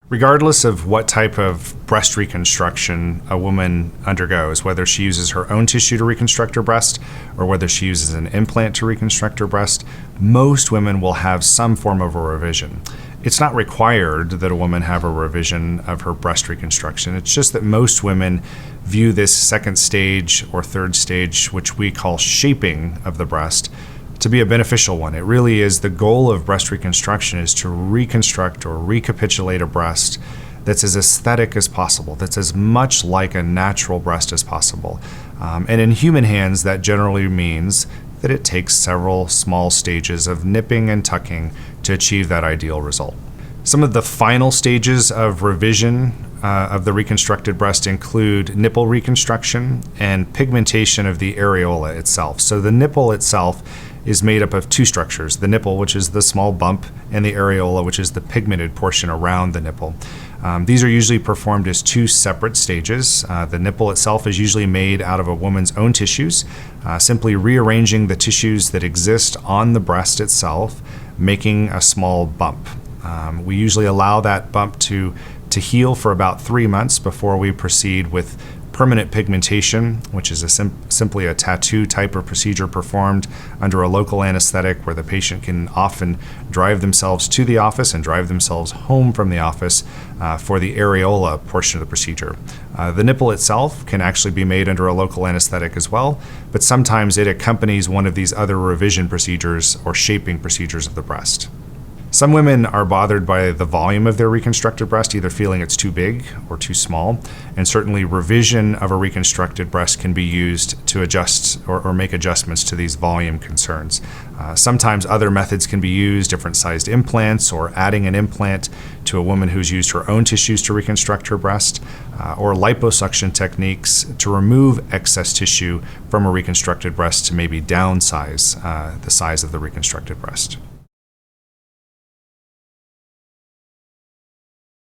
Regardless of what type of breast reconstruction a woman undergoes, whether she uses her own tissue to reconstruct her breast or whether she uses an implant to reconstruct her breast, most women will have some form of a revision. It's not required that a woman have a revision of her breast reconstruction. It's just that most women view this second stage or third stage, which we call shaping of the breast, to be a beneficial one. It really is the goal of breast reconstruction is to reconstruct or recapitulate a breast that's as aesthetic as possible, that's as much like a natural breast as possible. And in human hands, that generally means that it takes several small stages of nipping and tucking to achieve that ideal result. Some of the final stages of revision of the reconstructed breast include nipple reconstruction and pigmentation of the areola itself. So the nipple itself is made up of two structures, the nipple, which is the small bump, and the areola, which is the pigmented portion around the nipple. These are usually performed as two separate stages. The nipple itself is usually made out of a woman's own tissues, simply rearranging the tissues that exist on the breast itself, making a small bump. We usually allow that bump to heal for about 3 months before we proceed with permanent pigmentation, which is simply a tattoo type of procedure performed under a local anesthetic where the patient can often drive themselves to the office and drive themselves home from the office for the areola portion of the procedure. The nipple itself can actually be made under a local anesthetic as well, but sometimes it accompanies one of these other revision procedures or shaping procedures of the breast. Some women are bothered by the volume of their reconstructed breast, either feeling it's too big or too small, and certainly revision of a reconstructed breast can be used to adjust or make adjustments to these volume concerns. Sometimes other methods can be used, different sized implants or adding an implant to a woman who's used her own tissues to reconstruct her breast, or liposuction techniques to remove excess tissue from a reconstructed breast to maybe downsize the size of the reconstructed breast.